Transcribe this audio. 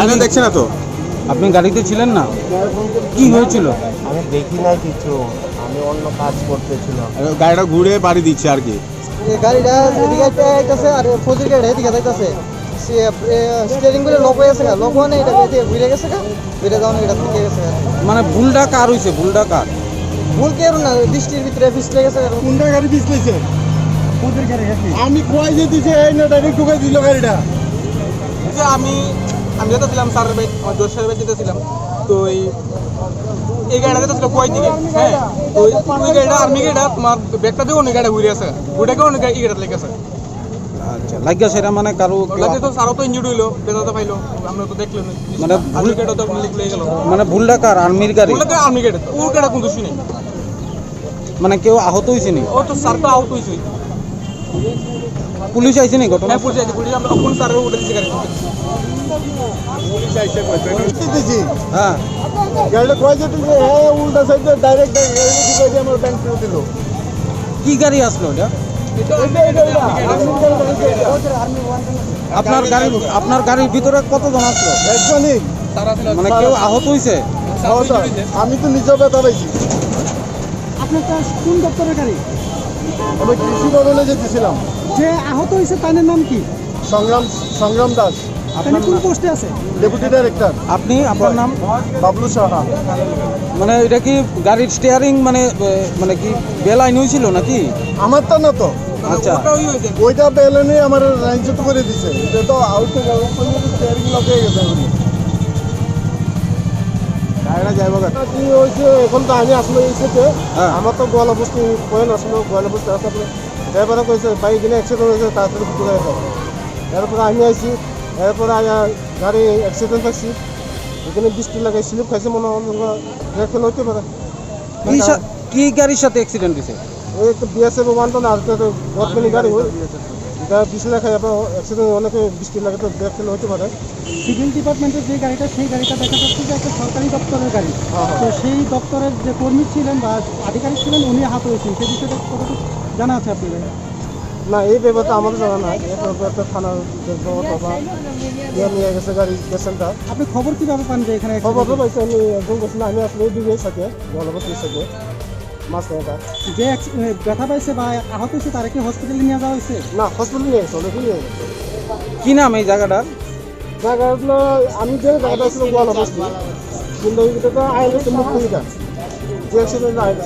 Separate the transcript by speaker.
Speaker 1: গাড়ি দেখছে না তো?
Speaker 2: আপনি গাড়িতে ছিলেন না? কি হয়েছিল?
Speaker 3: আমি দেখি নাই কিছু, আমি অন্য কাজ করতেছিলাম।
Speaker 1: গাড়িটা ঘুরে বাড়ি দিচ্ছে আর কি।
Speaker 4: গাড়িটা এদিকে আইতাছে আর ফজির গাড়ি এদিকে যাইতাছে। স্টিয়ারিং গুলো লক হয়ে গেছে, লক হয় না, এটা এদিকে ঘুরে গেছে, ঘুরে যাওয়া এটা থেকে গেছে।
Speaker 2: মানে ভুলটা কার হয়েছে? ভুলটা কার?
Speaker 4: ভুল কেউ না, বৃষ্টির ভিতরে পিছলে গেছে।
Speaker 1: কোনটা গাড়ি পিছলেছে?
Speaker 4: ফজির গাড়ি
Speaker 1: আমি কই যেতেছি, এই না ডাইরেক্ট ঢুকে দিল গাড়িটা।
Speaker 5: আমি যেতেছিলাম স্যারের বাড়ি, আমার জোর স্যারের বাড়ি যেতেছিলাম। তো এই গাড়িটা যেতেছিল কুয়াই দিকে। হ্যাঁ, তো ওই গাড়িটা আর্মি গাড়িটা তোমার ব্যাগটা দিয়ে অন্য গাড়ি ঘুরে আছে, ওটাকে অন্য গাড়ি গাড়িটা লেগেছে।
Speaker 2: আচ্ছা, লাগিয়া সেটা মানে কারো
Speaker 5: লাগে তো স্যারও তো ইঞ্জুরি হইলো, বেদাতে পাইলো, আমরা তো দেখলেন।
Speaker 2: মানে
Speaker 5: আর্মি গাড়িটা তো লেগে গেল।
Speaker 2: মানে ভুলটা কার? আর্মির গাড়ি?
Speaker 5: ওটাকে আর্মি গাড়ি, ওর গাড়ি কোনো দোষী নেই।
Speaker 2: মানে কেউ আহত হয়েছে নি?
Speaker 5: ও তো স্যার তো আউট হয়েছে।
Speaker 2: পুলিশ আইছে নি ঘটনা?
Speaker 5: হ্যাঁ, পুলিশ আছে, পুলিশ আমরা কোন স্যারের উঠে দিচ্ছে গাড়ি।
Speaker 1: যেতেছি
Speaker 2: হ্যাঁ,
Speaker 1: গাড়িটা কই যেতেছি, হ্যাঁ উল্টা সাইডে ডাইরেক্ট গাড়ি ঢুকে দিয়ে আমার ব্যাংক ফেরত দিল।
Speaker 2: কি গাড়ি আসলো এটা? আপনার গাড়ির ভিতরে কতজন আসলো?
Speaker 1: একজনই।
Speaker 2: মানে কেউ আহত হয়েছে?
Speaker 1: আমি তো নিজেও ব্যথা পাইছি।
Speaker 4: আপনার কোন দপ্তরের গাড়ি?
Speaker 1: আমি কৃষি ভবনে যেতেছিলাম।
Speaker 4: যে আহত হয়েছে তার নাম কি?
Speaker 1: সংগ্রাম দাস,
Speaker 4: আপনি কোন পোস্টে আছে?
Speaker 1: Deputy director.
Speaker 2: আপনি, আপনার নাম?
Speaker 1: বাবলু সাহা।
Speaker 2: মানে এটা কি গাড়ির স্টিয়ারিং মানে মানে কি বেলাইন হয়েছিল নাকি?
Speaker 1: আমার তো না তো,
Speaker 2: আচ্ছা,
Speaker 1: ওইটা বেলেনে আমার রাইনচ্যুত করে দিছে। এটা তো আউট স্টিয়ারিং লক হয়ে গেছে। গাড়িটা যাইব কি হয়েছে এখন তো আমি আসলে এসেছে
Speaker 2: হ্যাঁ।
Speaker 1: আমার তো গোয়ালা বস্তি কয়েন আসলো, গোয়ালা বস্তি আসলে এরপরে কইছে বাইক কিনে অ্যাক্সিডেন্ট হয়েছে, তাড়াতাড়ি ফুটে গেছে। এরপরে আমি আইছি, এরপরে গাড়ি অ্যাক্সিডেন্ট পাইছি। এখানে বৃষ্টি লাগাই স্লিপ খাইছে, মনে হয় ফেল হইতে পারে।
Speaker 2: কি গাড়ির সাথে অ্যাক্সিডেন্ট হয়েছে?
Speaker 1: ওই একটা বিএসএফ ওয়ান তো না, আর তো গভর্নমেন্ট গাড়ি এটা বৃষ্টি লাগাই আপনার অ্যাক্সিডেন্ট, অনেকে বৃষ্টি লাগে তো ব্রেক ফেল হইতে পারে।
Speaker 4: সিভিল ডিপার্টমেন্টের যে গাড়িটা, সেই গাড়িটা দেখা যাচ্ছে যে একটা সরকারি দপ্তরের গাড়ি। তো সেই দপ্তরের যে কর্মী ছিলেন বা আধিকারিক ছিলেন, উনি আহত হয়েছেন। সেই বিষয়টা কতটুকু জানা আছে আপনাদের?
Speaker 1: না, এই ব্যাপারটা আমাদের জানা নাই। একটা থানার বা নিয়ে গেছে গাড়ি পেশেন্টটা।
Speaker 4: আপনি খবর কিভাবে পান যে এখানে
Speaker 1: খবর তো পাইছি, আমি একজন গেছিলাম, আমি আসলে এই দিকে সাথে গলবস্তির সাথে মাছ নেওয়া।
Speaker 4: যে ব্যথা পাইছে বা আহত হয়েছে তারা কি হসপিটালে নিয়ে যাওয়া হয়েছে?
Speaker 1: না, হসপিটাল নিয়ে গেছে, অনেকে নিয়ে গেছে।
Speaker 2: কি নাম এই জায়গাটার?
Speaker 1: জায়গাগুলো আমি যে জায়গাটা ছিল গলবস্তি, কিন্তু ওইটা তো আইলে মুখ যে অ্যাক্সিডেন্ট আইলে